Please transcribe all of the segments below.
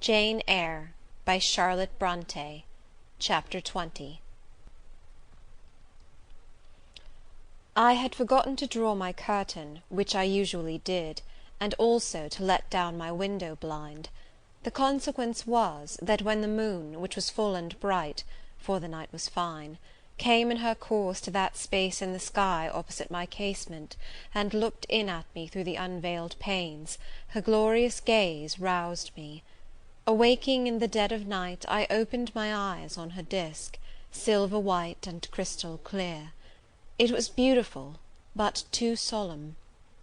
Jane Eyre by Charlotte Bronte. Chapter 20. I had forgotten to draw my curtain, which I usually did, and also to let down my window blind. The consequence was, that when the moon, which was full and bright, for the night was fine, came in her course to that space in the sky opposite my casement, and looked in at me through the unveiled panes, her glorious gaze roused me. Awaking in the dead of night, I opened my eyes on her disk, silver white and crystal clear. It was beautiful, but too solemn.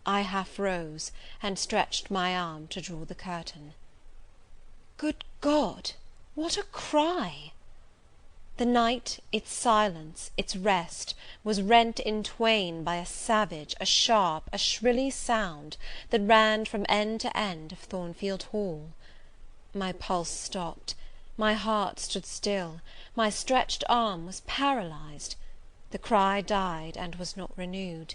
I half rose, and stretched my arm to draw the curtain. Good God! What a cry! The night, its silence, its rest, was rent in twain by a savage, a sharp, a shrilly sound, that ran from end to end of Thornfield Hall. My pulse stopped, my heart stood still, my stretched arm was paralyzed. The cry died, and was not renewed.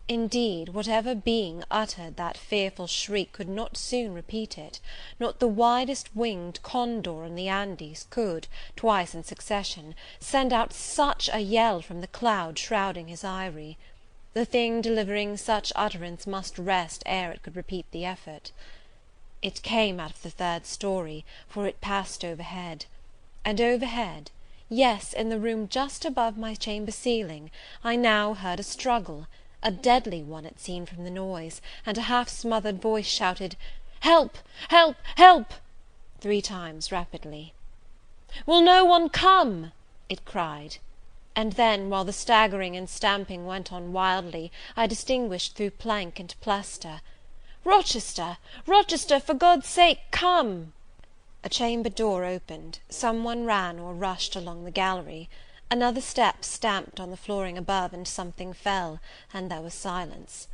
Indeed, whatever being uttered that fearful shriek could not soon repeat it; not the widest winged condor in the Andes could, twice in succession, send out such a yell from the cloud shrouding his eyrie. The thing delivering such utterance must rest ere it could repeat the effort. It came out of the third story, for it passed overhead. And overhead, yes, in the room just above my chamber ceiling, I now heard a struggle, a deadly one it seemed from the noise, and a half-smothered voice shouted, "Help! help! help!" 3 times rapidly. "Will no one come?" it cried. And then, while the staggering and stamping went on wildly, I distinguished through plank and plaster, "Rochester! Rochester! for God's sake, come!" A chamber door opened, some one ran or rushed along the gallery, another step stamped on the flooring above, and something fell, and there was silence.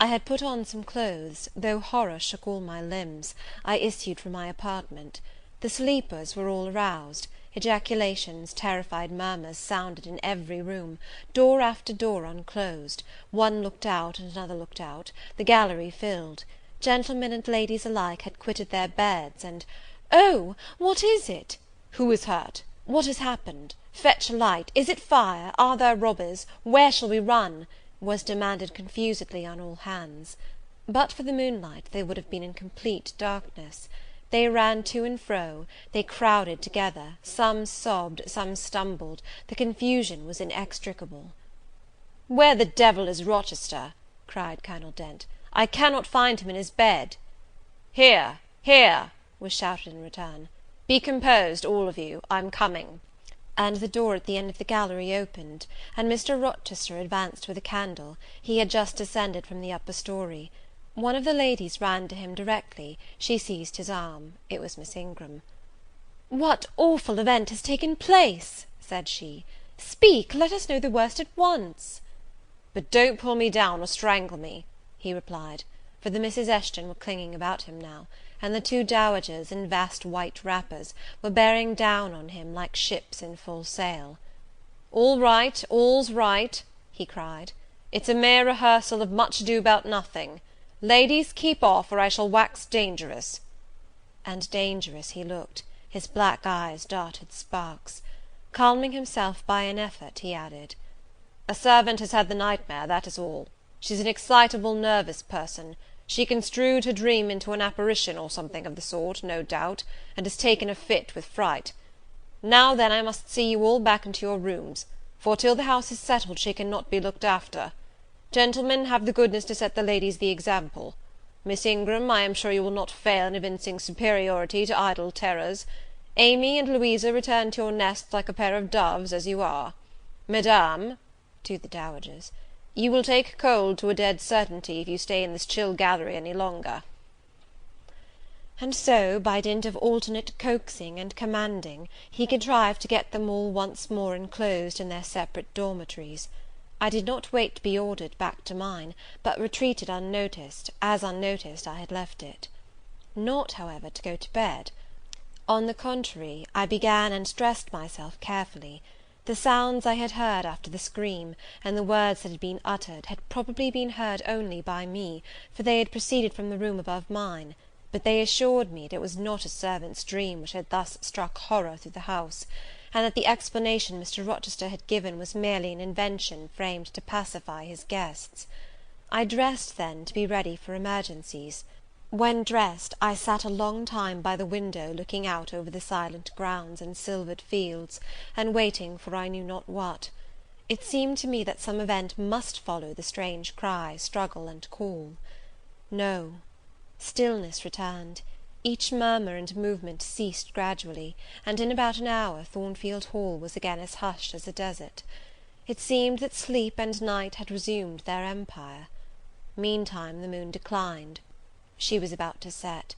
I had put on some clothes; though horror shook all my limbs, I issued from my apartment. The sleepers were all aroused; ejaculations, terrified murmurs sounded in every room; door after door unclosed; one looked out, and another looked out; the gallery filled; gentlemen and ladies alike had quitted their beds, and "Oh, what is it?" "Who is hurt?" "What has happened?" "Fetch a light." "Is it fire?" "Are there robbers?" "Where shall we run?" was demanded confusedly on all hands. But for the moonlight, they would have been in complete darkness. They ran to and fro, they crowded together, some sobbed, some stumbled, the confusion was inextricable. "Where the devil is Rochester?" cried Colonel Dent. "I cannot find him in his bed." "Here, here," was shouted in return. "Be composed, all of you, I'm coming." And the door at the end of the gallery opened, and Mr. Rochester advanced with a candle; he had just descended from the upper story. One of the ladies ran to him directly; she seized his arm; it was Miss Ingram. "What awful event has taken place?" said she. "Speak, let us know the worst at once." "But don't pull me down or strangle me," he replied, for the Misses Eshton were clinging about him now, and the 2 dowagers, in vast white wrappers, were bearing down on him like ships in full sail. "All right, all's right," he cried. "It's a mere rehearsal of Much Ado about Nothing. Ladies, keep off, or I shall wax dangerous." And dangerous he looked; his black eyes darted sparks. Calming himself by an effort, he added, "A servant has had the nightmare, that is all. She's an excitable, nervous person. She construed her dream into an apparition, or something of the sort, no doubt, and has taken a fit with fright. Now then, I must see you all back into your rooms, for till the house is settled she cannot be looked after. Gentlemen, have the goodness to set the ladies the example. Miss Ingram, I am sure you will not fail in evincing superiority to idle terrors. Amy and Louisa, return to your nests like a pair of doves, as you are. Madame," to the dowagers, "you will take cold to a dead certainty if you stay in this chill gallery any longer." And so, by dint of alternate coaxing and commanding, he contrived to get them all once more enclosed in their separate dormitories. I did not wait to be ordered back to mine, but retreated unnoticed, as unnoticed I had left it. Not, however, to go to bed. On the contrary, I began and dressed myself carefully. The sounds I had heard after the scream, and the words that had been uttered, had probably been heard only by me, for they had proceeded from the room above mine; but they assured me that it was not a servant's dream which had thus struck horror through the house, and that the explanation Mr. Rochester had given was merely an invention framed to pacify his guests. I dressed, then, to be ready for emergencies. When dressed, I sat a long time by the window, looking out over the silent grounds and silvered fields, and waiting for I knew not what. It seemed to me that some event must follow the strange cry, struggle, and call. No. Stillness returned. Each murmur and movement ceased gradually, and in about an hour Thornfield Hall was again as hushed as a desert. It seemed that sleep and night had resumed their empire. Meantime the moon declined. She was about to set.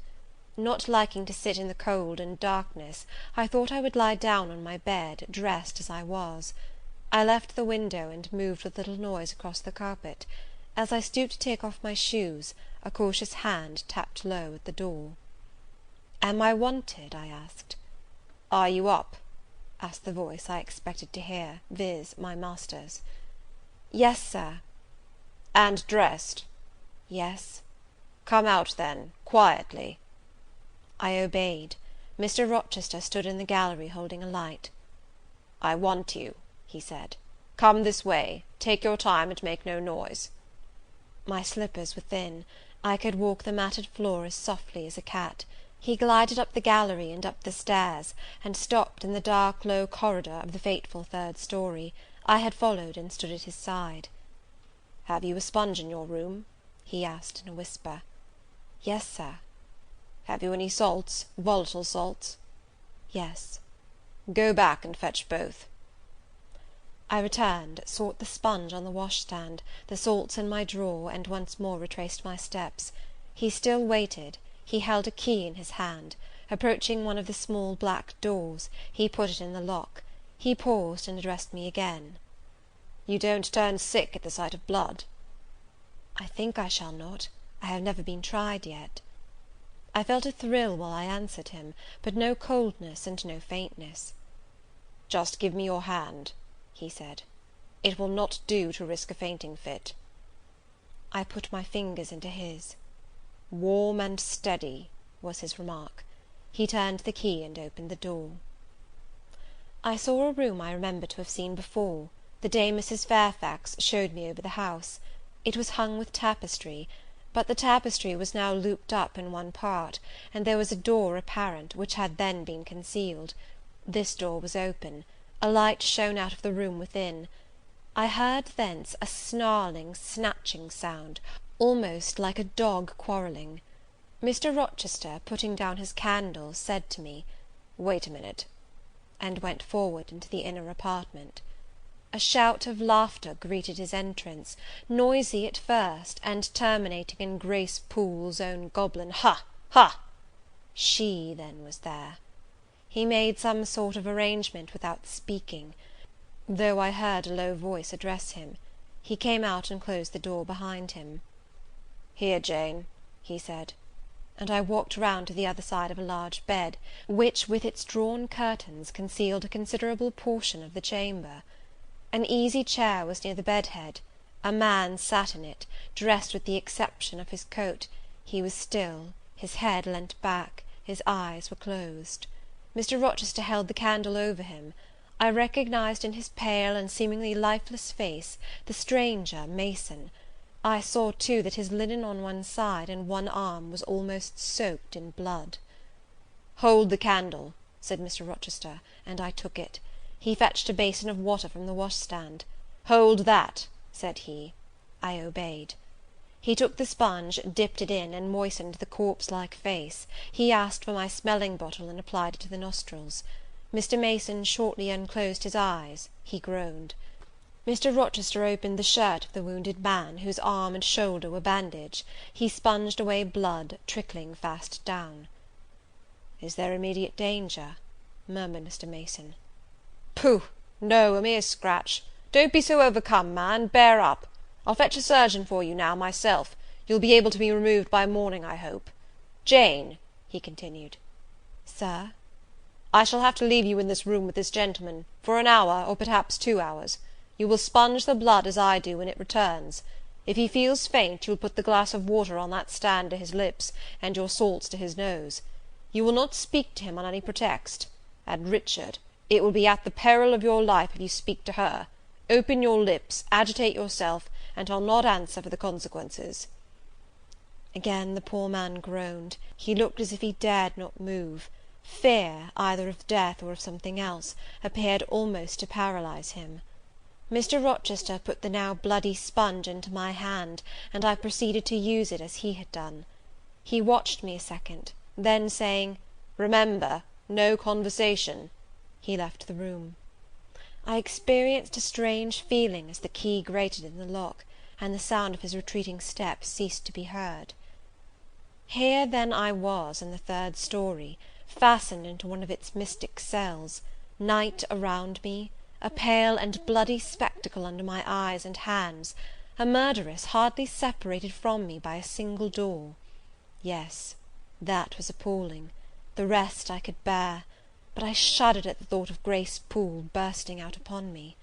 Not liking to sit in the cold and darkness, I thought I would lie down on my bed, dressed as I was. I left the window, and moved with little noise across the carpet. As I stooped to take off my shoes, a cautious hand tapped low at the door. "Am I wanted?" I asked. "Are you up?" asked the voice I expected to hear, viz., my master's. "Yes, Sir." "And dressed?" "Yes." "Come out, then, quietly." I obeyed. Mr. Rochester stood in the gallery holding a light. "I want you," he said. "Come this way. Take your time, and make no noise." My slippers were thin. I could walk the matted floor as softly as a cat. He glided up the gallery and up the stairs, and stopped in the dark low corridor of the fateful third story. I had followed, and stood at his side. "Have you a sponge in your room?" he asked in a whisper. "Yes, Sir." "Have you any salts, volatile salts?" "Yes." "Go back and fetch both." I returned, sought the sponge on the washstand, the salts in my drawer, and once more retraced my steps. He still waited. He held a key in his hand. Approaching one of the small black doors, he put it in the lock. He paused, and addressed me again. "You don't turn sick at the sight of blood?" "I think I shall not. I have never been tried yet." I felt a thrill while I answered him, but no coldness and no faintness. "Just give me your hand," he said. "It will not do to risk a fainting fit." I put my fingers into his. "Warm and steady," was his remark. He turned the key and opened the door. I saw a room I remembered to have seen before, the day Mrs. Fairfax showed me over the house. It was hung with tapestry, but the tapestry was now looped up in one part, and there was a door apparent, which had then been concealed. This door was open. A light shone out of the room within. I heard thence a snarling, snatching sound, almost like a dog quarrelling. Mr. Rochester, putting down his candle, said to me, "Wait a minute," and went forward into the inner apartment. A shout of laughter greeted his entrance, noisy at first, and terminating in Grace Poole's own goblin "Ha! ha!" She, then, was there. He made some sort of arrangement without speaking, though I heard a low voice address him. He came out and closed the door behind him. "Here, Jane," he said; and I walked round to the other side of a large bed, which, with its drawn curtains, concealed a considerable portion of the chamber. An easy chair was near the bed head. A man sat in it, dressed with the exception of his coat. He was still, his head leant back, his eyes were closed. Mr. Rochester held the candle over him. I recognized in his pale and seemingly lifeless face the stranger, Mason. I saw, too, that his linen on one side and one arm was almost soaked in blood. "Hold the candle," said Mr. Rochester, and I took it. He fetched a basin of water from the washstand. "Hold that," said he. I obeyed. He took the sponge, dipped it in, and moistened the corpse-like face. He asked for my smelling bottle, and applied it to the nostrils. Mr. Mason shortly unclosed his eyes. He groaned. Mr. Rochester opened the shirt of the wounded man, whose arm and shoulder were bandaged. He sponged away blood, trickling fast down. "Is there immediate danger?" murmured Mr. Mason. "Pooh! no, a mere scratch. Don't be so overcome, man, bear up. I'll fetch a surgeon for you now, myself. You'll be able to be removed by morning, I hope. Jane," he continued. "Sir?" "I shall have to leave you in this room with this gentleman, for an hour, or perhaps 2 hours. You will sponge the blood as I do when it returns. If he feels faint, you will put the glass of water on that stand to his lips, and your salts to his nose. You will not speak to him on any pretext. And, Richard, it will be at the peril of your life if you speak to her. Open your lips, agitate yourself, and I'll not answer for the consequences." Again the poor man groaned. He looked as if he dared not move. Fear, either of death or of something else, appeared almost to paralyze him. Mr. Rochester put the now bloody sponge into my hand, and I proceeded to use it as he had done. He watched me a second, then saying, "Remember, no conversation," he left the room. I experienced a strange feeling as the key grated in the lock, and the sound of his retreating steps ceased to be heard. Here then I was in the third story, fastened into one of its mystic cells, night around me, a pale and bloody spectacle under my eyes and hands, a murderess hardly separated from me by a single door. Yes, that was appalling; the rest I could bear, but I shuddered at the thought of Grace Poole bursting out upon me.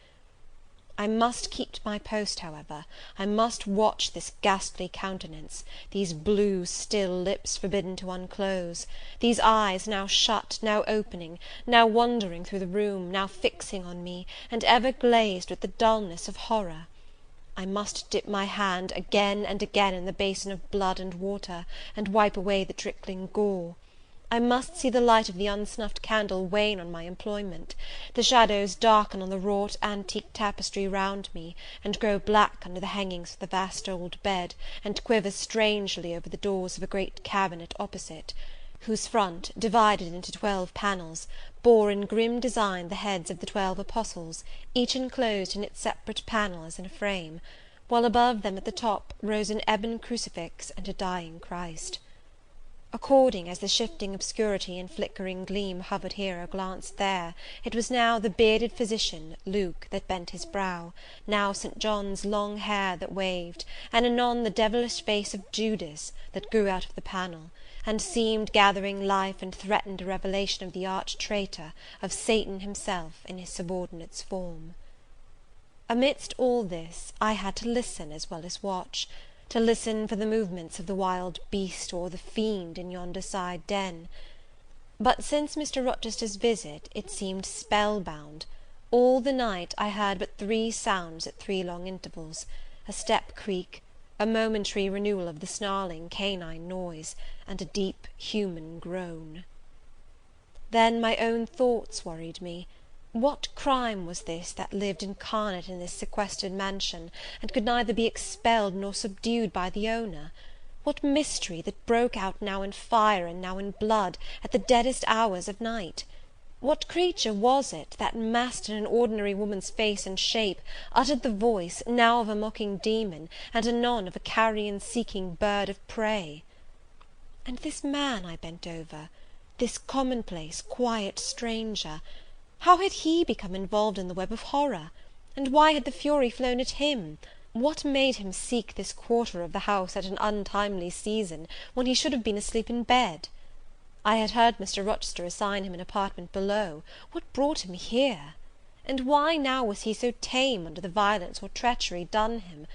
I must keep to my post, however. I must watch this ghastly countenance, these blue, still lips forbidden to unclose, these eyes now shut, now opening, now wandering through the room, now fixing on me, and ever glazed with the dullness of horror. I must dip my hand again and again in the basin of blood and water, and wipe away the trickling gore. I must see the light of the unsnuffed candle wane on my employment, the shadows darken on the wrought antique tapestry round me, and grow black under the hangings of the vast old bed, and quiver strangely over the doors of a great cabinet opposite, whose front, divided into 12 panels, bore in grim design the heads of the 12 apostles, each enclosed in its separate panel as in a frame, while above them at the top rose an ebon crucifix and a dying Christ. According as the shifting obscurity and flickering gleam hovered here or glanced there, it was now the bearded physician, Luke, that bent his brow, now St. John's long hair that waved, and anon the devilish face of Judas, that grew out of the panel, and seemed gathering life and threatened a revelation of the arch traitor, of Satan himself in his subordinate's form. Amidst all this, I had to listen as well as watch, to listen for the movements of the wild beast or the fiend in yonder side den. But since Mr. Rochester's visit, it seemed spell-bound. All the night I heard but 3 sounds at 3 long intervals, a step creak, a momentary renewal of the snarling canine noise, and a deep human groan. Then my own thoughts worried me. What crime was this that lived incarnate in this sequestered mansion, and could neither be expelled nor subdued by the owner? What mystery that broke out now in fire and now in blood, at the deadest hours of night? What creature was it that, masked in an ordinary woman's face and shape, uttered the voice, now of a mocking demon, and anon of a carrion-seeking bird of prey? And this man I bent over, this commonplace, quiet stranger, how had he become involved in the web of horror? And why had the fury flown at him? What made him seek this quarter of the house at an untimely season, when he should have been asleep in bed? I had heard Mr. Rochester assign him an apartment below. What brought him here? And why now was he so tame under the violence or treachery done him?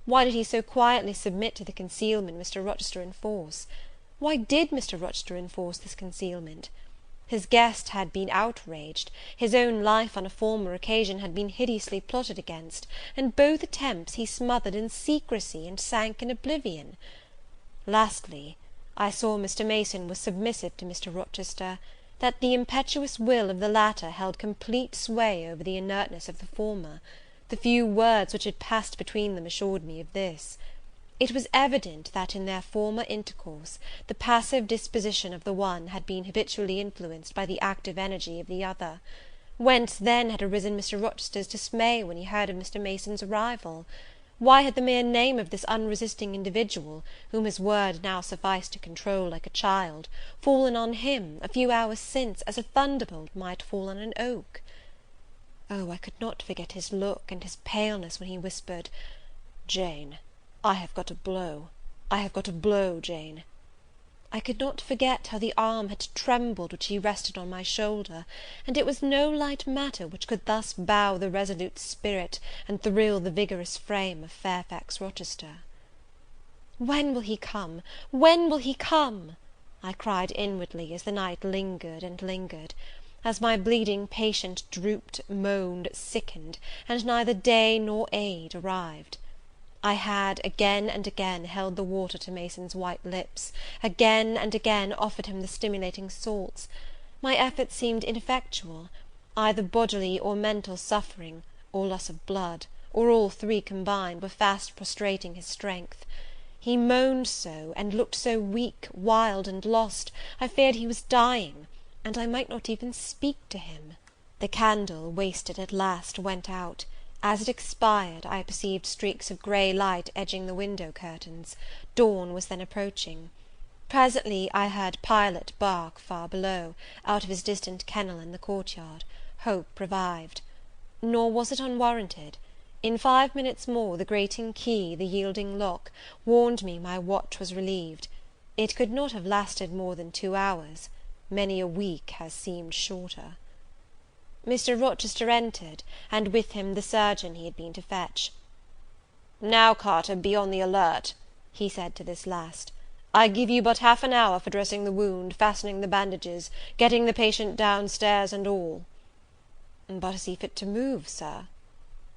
Why did he so quietly submit to the concealment Mr. Rochester enforced? Why did Mr. Rochester enforce this concealment? His guest had been outraged, his own life on a former occasion had been hideously plotted against, and both attempts he smothered in secrecy, and sank in oblivion. Lastly, I saw Mr. Mason was submissive to Mr. Rochester, that the impetuous will of the latter held complete sway over the inertness of the former. The few words which had passed between them assured me of this. It was evident that, in their former intercourse, the passive disposition of the one had been habitually influenced by the active energy of the other. Whence then had arisen Mr. Rochester's dismay when he heard of Mr. Mason's arrival? Why had the mere name of this unresisting individual, whom his word now sufficed to control like a child, fallen on him, a few hours since, as a thunderbolt might fall on an oak? Oh, I could not forget his look and his paleness when he whispered, "Jane, I have got a blow. I have got a blow, Jane." I could not forget how the arm had trembled which he rested on my shoulder, and it was no light matter which could thus bow the resolute spirit, and thrill the vigorous frame of Fairfax Rochester. When will he come? When will he come? I cried inwardly, as the night lingered and lingered, as my bleeding patient drooped, moaned, sickened, and neither day nor aid arrived. I had again and again held the water to Mason's white lips, again and again offered him the stimulating salts. My efforts seemed ineffectual; either bodily or mental suffering, or loss of blood, or all three combined, were fast prostrating his strength. He moaned so, and looked so weak, wild, and lost, I feared he was dying, and I might not even speak to him. The candle, wasted at last, went out. As it expired, I perceived streaks of grey light edging the window curtains. Dawn was then approaching. Presently I heard Pilot bark far below, out of his distant kennel in the court-yard. Hope revived. Nor was it unwarranted. In 5 minutes more, the grating key, the yielding lock, warned me my watch was relieved. It could not have lasted more than 2 hours. Many a week has seemed shorter. Mr. Rochester entered, and with him the surgeon he had been to fetch. "Now, Carter, be on the alert," he said to this last. "I give you but half an hour for dressing the wound, fastening the bandages, getting the patient down stairs, and all." "But is he fit to move, Sir?"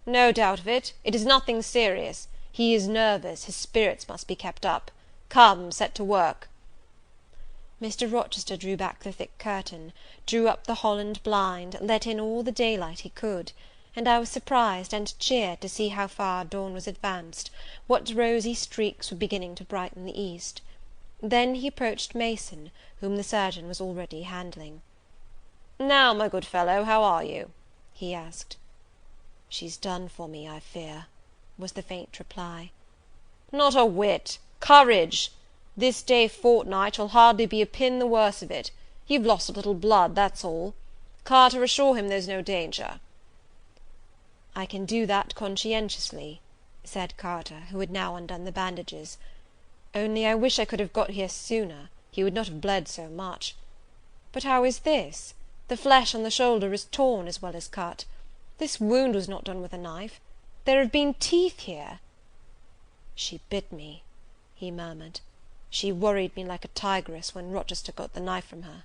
"No doubt of it. It is nothing serious. He is nervous. His spirits must be kept up. Come, set to work." Mr. Rochester drew back the thick curtain, drew up the Holland blind, let in all the daylight he could, and I was surprised and cheered to see how far dawn was advanced, what rosy streaks were beginning to brighten the east. Then he approached Mason, whom the surgeon was already handling. "Now, my good fellow, how are you?" he asked. "She's done for me, I fear," was the faint reply. "Not a whit. Courage! This day fortnight you'll hardly be a pin the worse of it. You've lost a little blood, that's all. Carter, assure him there's no danger." "I can do that conscientiously," said Carter, who had now undone the bandages. "Only I wish I could have got here sooner, he would not have bled so much. But how is this? The flesh on the shoulder is torn as well as cut. This wound was not done with a knife. There have been teeth here." "She bit me," he murmured. "She worried me like a tigress when Rochester got the knife from her."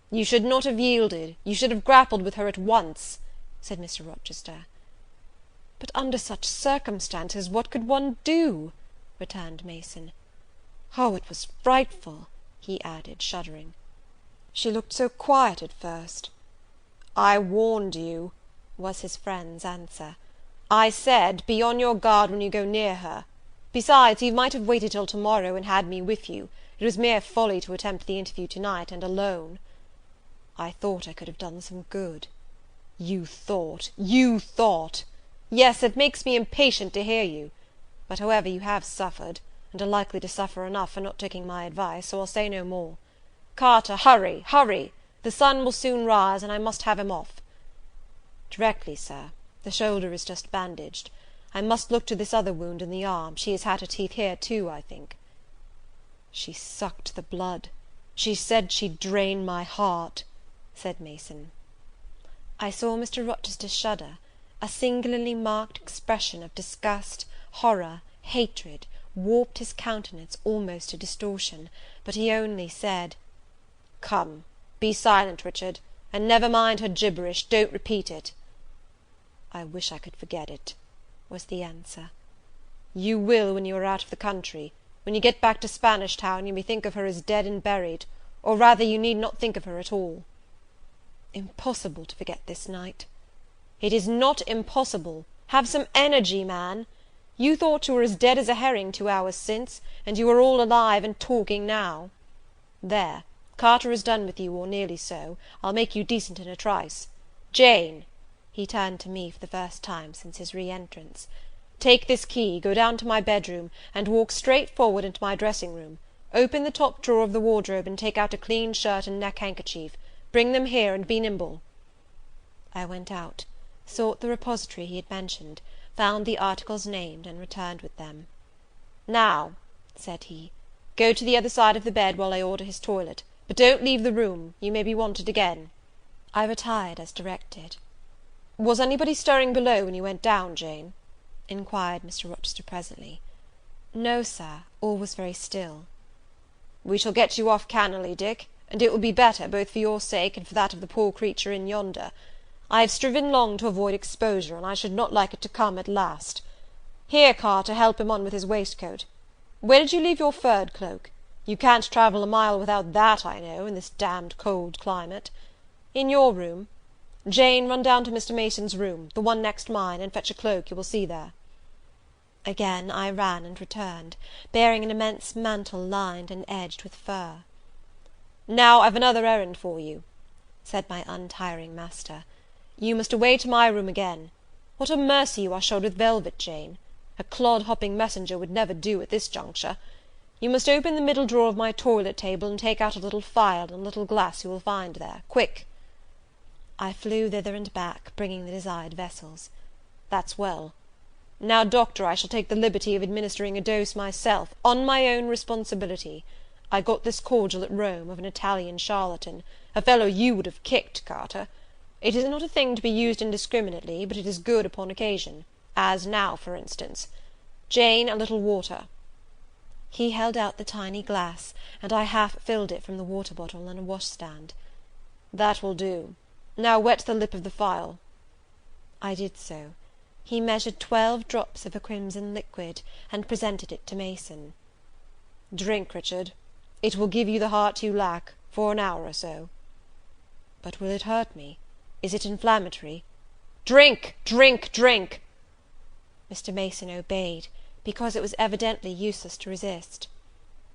"You should not have yielded. You should have grappled with her at once," said Mr. Rochester. "But under such circumstances what could one do?" returned Mason. "Oh, it was frightful," he added, shuddering. "She looked so quiet at first." "I warned you," was his friend's answer. "I said, be on your guard when you go near her. Besides, you might have waited till tomorrow, and had me with you. It was mere folly to attempt the interview tonight, and alone." "I thought I could have done some good." "You thought! You thought! Yes, it makes me impatient to hear you. But however, you have suffered, and are likely to suffer enough for not taking my advice, so I'll say no more. Carter, hurry, hurry! The sun will soon rise, and I must have him off." "Directly, Sir. The shoulder is just bandaged. I must look to this other wound in the arm. She has had her teeth here too, I think." "She sucked the blood. She said she'd drain my heart," said Mason. I saw Mr. Rochester shudder. A singularly marked expression of disgust, horror, hatred, warped his countenance almost to distortion, but he only said, "Come, be silent, Richard, and never mind her gibberish. Don't repeat it." "I wish I could forget it," was the answer. "You will when you are out of the country. When you get back to Spanish Town, you may think of her as dead and buried, or rather you need not think of her at all." "Impossible to forget this night." "It is not impossible. Have some energy, man. You thought you were as dead as a herring 2 hours since, and you are all alive and talking now. There, Carter is done with you, or nearly so. I'll make you decent in a trice. Jane," he turned to me for the first time since his re-entrance, "take this key, go down to my bedroom, and walk straight forward into my dressing-room. Open the top drawer of the wardrobe, and take out a clean shirt and neck-handkerchief. Bring them here, and be nimble." I went out, sought the repository he had mentioned, found the articles named, and returned with them. "Now," said he, Go to the other side of the bed while I order his toilet, but don't leave the room, you may be wanted again." I retired as directed. "Was anybody stirring below when you went down, Jane?" inquired Mr. Rochester presently. "No, Sir, all was very still." "We shall get you off cannily, Dick, and it will be better, both for your sake and for that of the poor creature in yonder. I have striven long to avoid exposure, and I should not like it to come at last. Here, Carter, help him on with his waistcoat. Where did you leave your furred cloak? You can't travel a mile without that, I know, in this damned cold climate. In your room. Jane, run down to Mr. Mason's room, the one next mine, and fetch a cloak you will see there." Again I ran and returned, bearing an immense mantle lined and edged with fur. "Now I've another errand for you," said my untiring master. "You must away to my room again. What a mercy you are shod with velvet, Jane! A clod-hopping messenger would never do at this juncture. You must open the middle drawer of my toilet table, and take out a little phial and a little glass you will find there. Quick!" I flew thither and back, bringing the desired vessels. "That's well. Now, doctor, I shall take the liberty of administering a dose myself, on my own responsibility. I got this cordial at Rome, of an Italian charlatan, a fellow you would have kicked, Carter. It is not a thing to be used indiscriminately, but it is good upon occasion, as now, for instance. Jane, a little water." He held out the tiny glass, and I half filled it from the water bottle on a washstand. "That will do. Now wet the lip of the phial." I did so. He measured 12 drops of a crimson liquid, and presented it to Mason. "Drink, Richard. It will give you the heart you lack, for an hour or so." "But will it hurt me? Is it inflammatory?" "Drink! drink! drink!" Mr. Mason obeyed, because it was evidently useless to resist.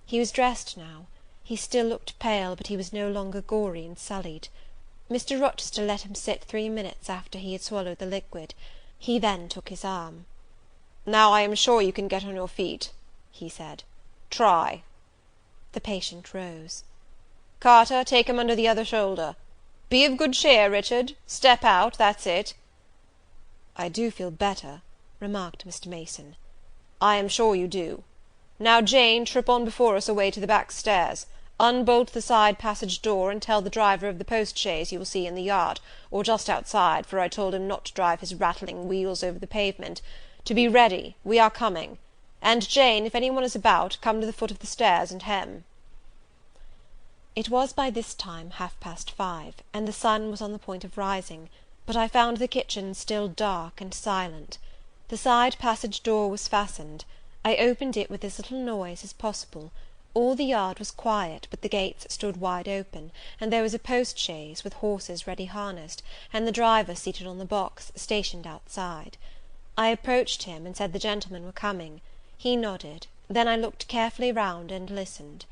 He was dressed now. He still looked pale, but he was no longer gory and sullied. Mr. Rochester let him sit 3 minutes after he had swallowed the liquid. He then took his arm. "Now I am sure you can get on your feet," he said. "Try." The patient rose. "Carter, take him under the other shoulder. Be of good cheer, Richard. Step out, that's it." "I do feel better," remarked Mr. Mason. "I am sure you do. Now, Jane, trip on before us away to the back stairs. Unbolt the side passage door, and tell the driver of the post-chaise you will see in the yard, or just outside, for I told him not to drive his rattling wheels over the pavement, to be ready, we are coming. And, Jane, if any one is about, come to the foot of the stairs and hem." It was by this time 5:30, and the sun was on the point of rising, but I found the kitchen still dark and silent. The side passage door was fastened. I opened it with as little noise as possible. All the yard was quiet, but the gates stood wide open, and there was a post-chaise, with horses ready harnessed, and the driver seated on the box, stationed outside. I approached him, and said the gentlemen were coming. He nodded. Then I looked carefully round and listened.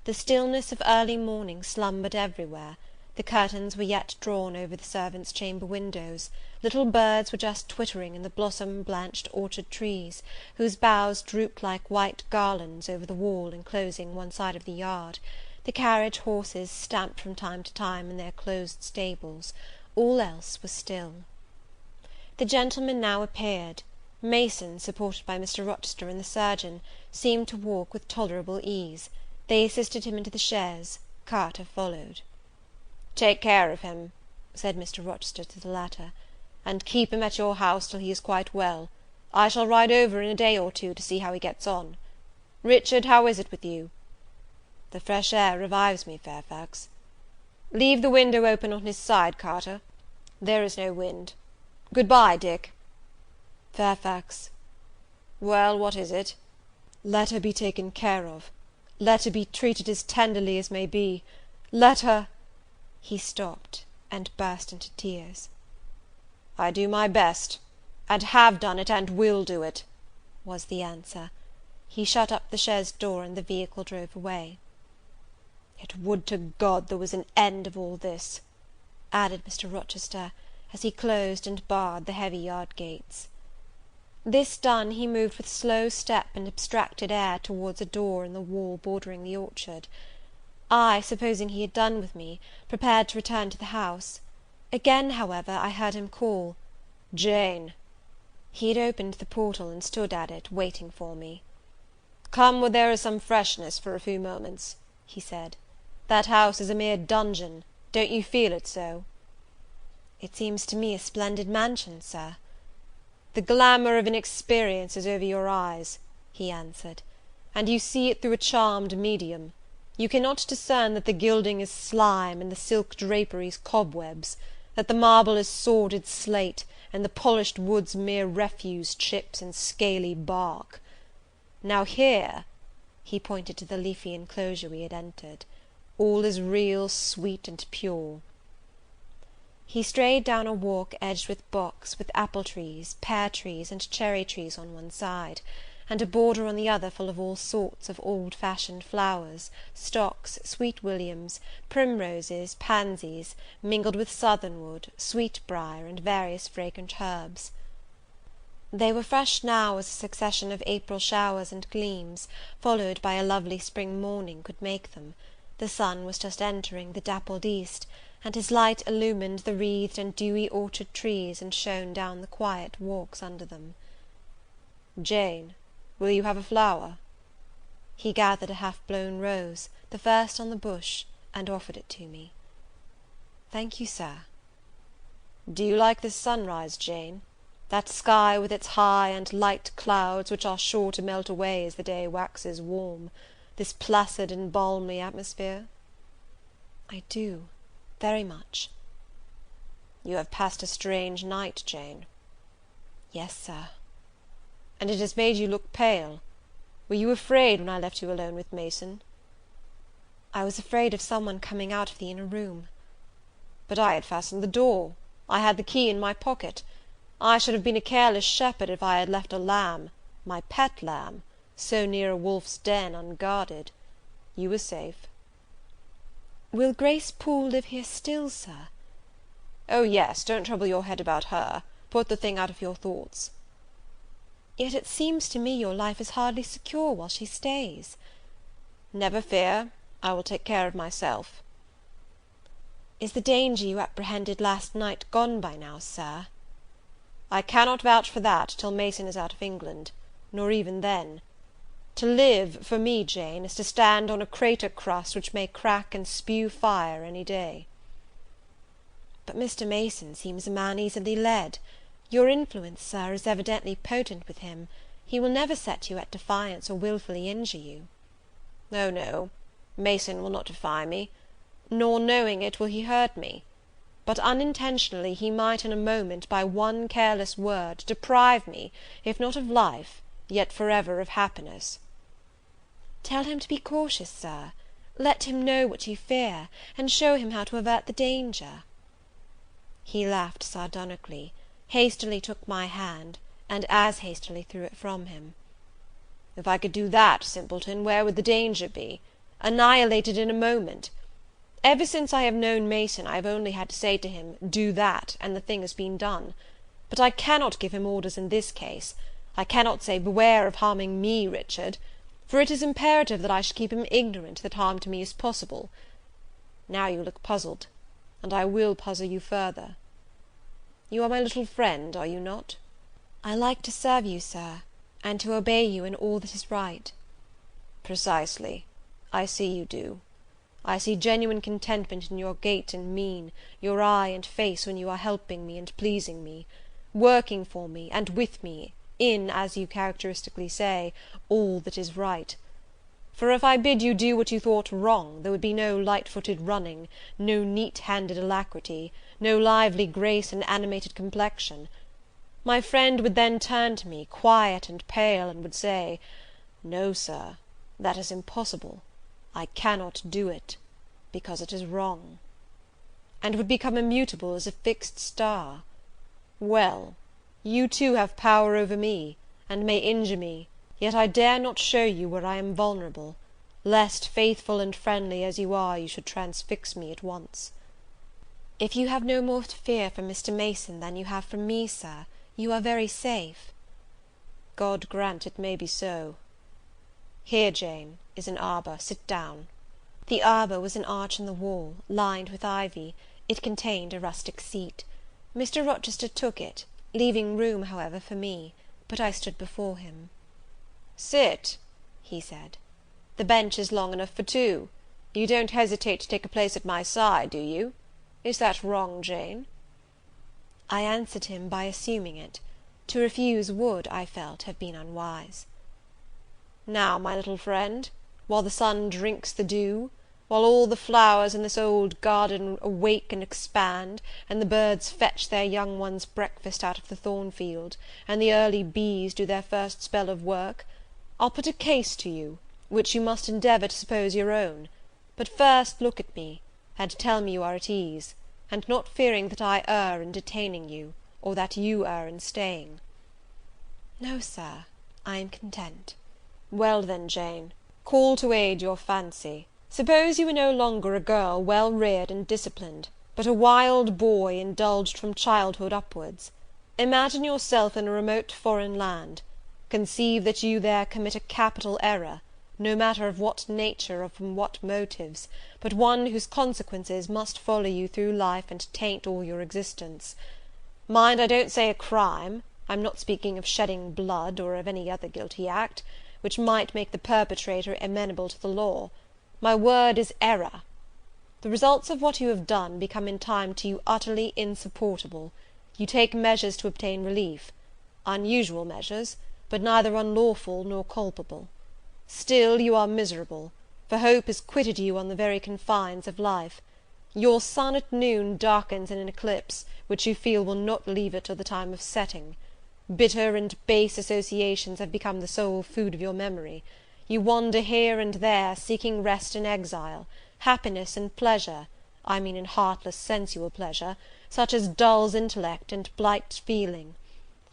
The stillness of early morning slumbered everywhere. The curtains were yet drawn over the servants' chamber windows. Little birds were just twittering in the blossom-blanched orchard trees, whose boughs drooped like white garlands over the wall enclosing one side of the yard. The carriage horses stamped from time to time in their closed stables. All else was still. The gentlemen now appeared. Mason, supported by Mr. Rochester and the surgeon, seemed to walk with tolerable ease. They assisted him into the chaise. Carter followed. "Take care of him," said Mr. Rochester to the latter, "and keep him at your house till he is quite well. I shall ride over in a day or two to see how he gets on. Richard, how is it with you?" "The fresh air revives me, Fairfax." "Leave the window open on his side, Carter. There is no wind. Good-bye, Dick." "Fairfax." "Well, what is it?" "Let her be taken care of. Let her be treated as tenderly as may be. Let her—" He stopped, and burst into tears. "I do my best, and have done it, and will do it," was the answer. He shut up the chaise door, and the vehicle drove away. "Yet would to God there was an end of all this," added Mr. Rochester, as he closed and barred the heavy yard gates. This done, he moved with slow step and abstracted air towards a door in the wall bordering the orchard. I, supposing he had done with me, prepared to return to the house. Again, however, I heard him call, "Jane!" He had opened the portal, and stood at it, waiting for me. come where there is some freshness for a few moments," he said. "That house is a mere dungeon. Don't you feel it so?" "It seems to me a splendid mansion, Sir." "The glamour of inexperience is over your eyes," he answered, "and you see it through a charmed medium. You cannot discern that the gilding is slime, and the silk draperies cobwebs; that the marble is sordid slate, and the polished wood's mere refuse chips and scaly bark. Now here," he pointed to the leafy enclosure we had entered, "all is real, sweet, and pure." He strayed down a walk edged with box, with apple trees, pear trees, and cherry trees on one side, and a border on the other full of all sorts of old-fashioned flowers, stocks, sweet williams, primroses, pansies, mingled with southernwood, sweetbriar, and various fragrant herbs. They were fresh now as a succession of April showers and gleams, followed by a lovely spring morning, could make them. The sun was just entering the dappled east, and his light illumined the wreathed and dewy orchard trees, and shone down the quiet walks under them. "Jane, will you have a flower?" He gathered a half-blown rose, the first on the bush, and offered it to me. "Thank you, Sir." "Do you like this sunrise, Jane? That sky with its high and light clouds, which are sure to melt away as the day waxes warm, this placid and balmy atmosphere?" "I do, very much." "You have passed a strange night, Jane." "Yes, Sir." "And it has made you look pale. Were you afraid when I left you alone with Mason?" "I was afraid of some one coming out of the inner room." "But I had fastened the door. I had the key in my pocket. I should have been a careless shepherd if I had left a lamb, my pet lamb, so near a wolf's den unguarded. You were safe." "Will Grace Poole live here still, Sir?" "Oh, yes, don't trouble your head about her. Put the thing out of your thoughts." "Yet it seems to me your life is hardly secure while she stays." "Never fear, I will take care of myself." "Is the danger you apprehended last night gone by now, Sir?" "I cannot vouch for that till Mason is out of England, nor even then. To live, for me, Jane, is to stand on a crater crust which may crack and spew fire any day." "But Mr. Mason seems a man easily led. Your influence, Sir, is evidently potent with him. He will never set you at defiance or wilfully injure you." "Oh, no, Mason will not defy me, nor, knowing it, will he hurt me; but unintentionally he might in a moment, by one careless word, deprive me, if not of life, yet forever of happiness." "Tell him to be cautious, Sir. Let him know what you fear, and show him how to avert the danger." He laughed sardonically, hastily took my hand, and as hastily threw it from him. "If I could do that, simpleton, where would the danger be? Annihilated in a moment. Ever since I have known Mason, I have only had to say to him, do that, and the thing has been done. But I cannot give him orders in this case. I cannot say, beware of harming me, Richard, for it is imperative that I should keep him ignorant that harm to me is possible. Now you look puzzled, and I will puzzle you further. You are my little friend, are you not?" "I like to serve you, Sir, and to obey you in all that is right." "Precisely. I see you do. I see genuine contentment in your gait and mien, your eye and face, when you are helping me and pleasing me, working for me, and with me, in, as you characteristically say, all that is right. For if I bid you do what you thought wrong, there would be no light-footed running, no neat-handed alacrity, no lively grace and animated complexion. My friend would then turn to me, quiet and pale, and would say, 'No, Sir, that is impossible. I cannot do it, because it is wrong,' and would become immutable as a fixed star. Well, you too have power over me, and may injure me, yet I dare not show you where I am vulnerable, lest, faithful and friendly as you are, you should transfix me at once." "If you have no more to fear from Mr. Mason than you have from me, Sir, you are very safe." "God grant it may be so. Here, Jane, is an arbour. Sit down." The arbour was an arch in the wall, lined with ivy. It contained a rustic seat. Mr. Rochester took it, leaving room, however, for me, but I stood before him. "Sit," he said. "The bench is long enough for two. You don't hesitate to take a place at my side, do you? Is that wrong, Jane?" I answered him by assuming it. To refuse would, I felt, have been unwise. "Now, my little friend, while the sun drinks the dew, while all the flowers in this old garden awake and expand, and the birds fetch their young ones' breakfast out of the thornfield, and the early bees do their first spell of work, I'll put a case to you, which you must endeavour to suppose your own. But first look at me, and tell me you are at ease, and not fearing that I err in detaining you, or that you err in staying." "No, Sir, I am content." "Well then, Jane, call to aid your fancy. Suppose you were no longer a girl well reared and disciplined, but a wild boy indulged from childhood upwards. Imagine yourself in a remote foreign land. Conceive that you there commit a capital error, no matter of what nature or from what motives, but one whose consequences must follow you through life and taint all your existence. Mind, I don't say a crime. I'm not speaking of shedding blood, or of any other guilty act, which might make the perpetrator amenable to the law. My word is error. The results of what you have done become in time to you utterly insupportable. You take measures to obtain relief. Unusual measures, but neither unlawful nor culpable. Still you are miserable, for hope has quitted you on the very confines of life. Your sun at noon darkens in an eclipse, which you feel will not leave it till the time of setting. Bitter and base associations have become the sole food of your memory. You wander here and there, seeking rest in exile, happiness in pleasure, I mean in heartless sensual pleasure, such as dulls intellect and blights feeling.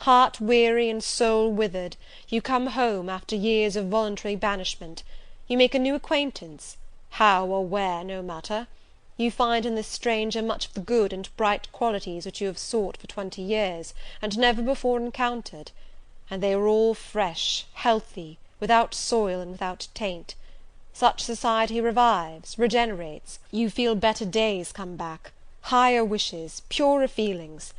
Heart weary and soul withered, you come home after years of voluntary banishment. You make a new acquaintance, how or where, no matter. You find in this stranger much of the good and bright qualities which you have sought for 20 years, and never before encountered; and they are all fresh, healthy, without soil and without taint. Such society revives, regenerates. You feel better days come back, higher wishes, purer feelings.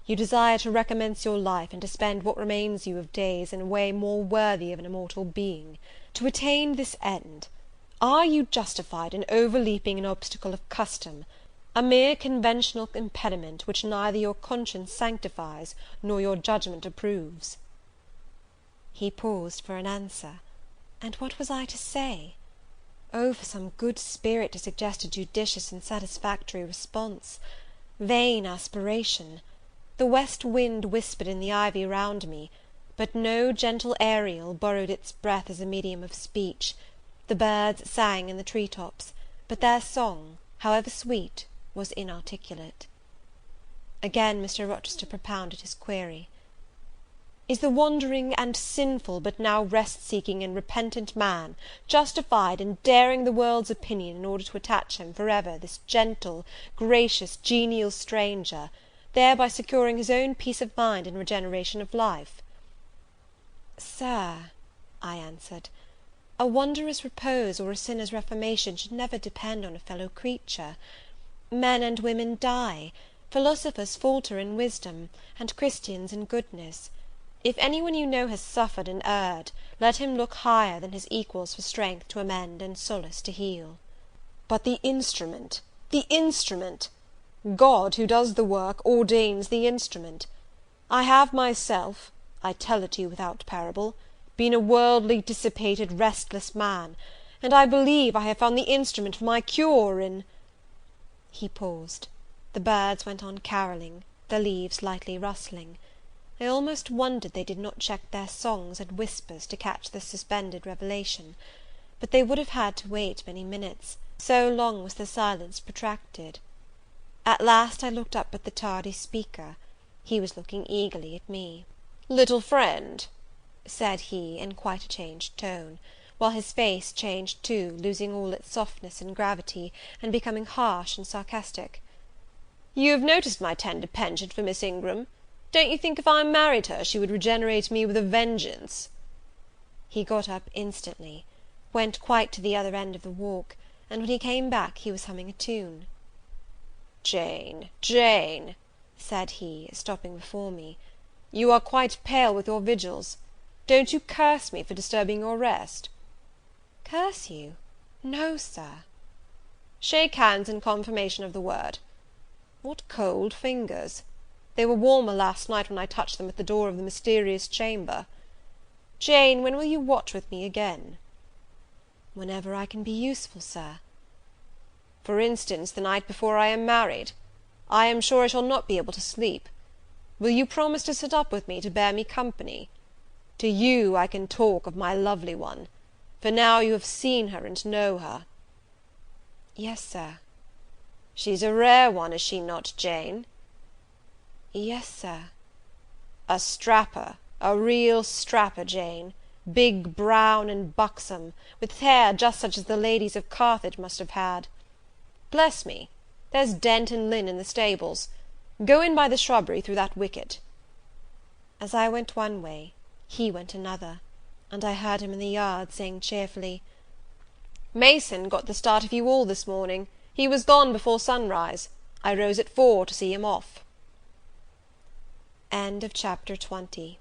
You desire to recommence your life, and to spend what remains you of days in a way more worthy of an immortal being. To attain this end, are you justified in overleaping an obstacle of custom, a mere conventional impediment which neither your conscience sanctifies nor your judgment approves?" He paused for an answer, and what was I to say? Oh, for some good spirit to suggest a judicious and satisfactory response! Vain aspiration! The west wind whispered in the ivy round me, but no gentle Ariel borrowed its breath as a medium of speech. The birds sang in the tree tops, but their song, however sweet, was inarticulate. Again Mr. Rochester propounded his query. "Is the wandering and sinful, but now rest-seeking and repentant man, justified in daring the world's opinion in order to attach him for ever this gentle, gracious, genial stranger, thereby securing his own peace of mind and regeneration of life?" "Sir," I answered, "a wanderer's repose or a sinner's reformation should never depend on a fellow creature. Men and women die, philosophers falter in wisdom, and Christians in goodness. If any one you know has suffered and erred, let him look higher than his equals for strength to amend and solace to heal." "But the instrument, the instrument! God, who does the work, ordains the instrument. I have myself, I tell it to you without parable, been a worldly, dissipated, restless man, and I believe I have found the instrument for my cure in—" He paused. The birds went on carolling, the leaves lightly rustling. I almost wondered they did not check their songs and whispers to catch this suspended revelation; but they would have had to wait many minutes, so long was the silence protracted. At last I looked up at the tardy speaker. He was looking eagerly at me. "Little friend," said he, in quite a changed tone, while his face changed too, losing all its softness and gravity, and becoming harsh and sarcastic, "you have noticed my tender penchant for Miss Ingram. Don't you think if I married her, she would regenerate me with a vengeance?" He got up instantly, went quite to the other end of the walk, and when he came back he was humming a tune. "Jane, Jane," said he, stopping before me, "you are quite pale with your vigils. Don't you curse me for disturbing your rest?" Curse you? No, Sir. Shake hands in confirmation of the word. What cold fingers! They were warmer last night when I touched them at the door of the mysterious chamber. Jane, when will you watch with me again? Whenever I can be useful, Sir. For instance, the night before I am married. I am sure I shall not be able to sleep. Will you promise to sit up with me to bear me company? To you I can talk of my lovely one, for now you have seen her and know her. Yes, Sir. She's a rare one, is she not, Jane? Yes, Sir. A strapper, a real strapper, Jane, big, brown, and buxom, with hair just such as the ladies of Carthage must have had. Bless me, there's Dent and Lynn in the stables. Go in by the shrubbery through that wicket. As I went one way, he went another, and I heard him in the yard saying cheerfully, Mason got the start of you all this morning. He was gone before sunrise. I rose at 4 to see him off. End of chapter 20.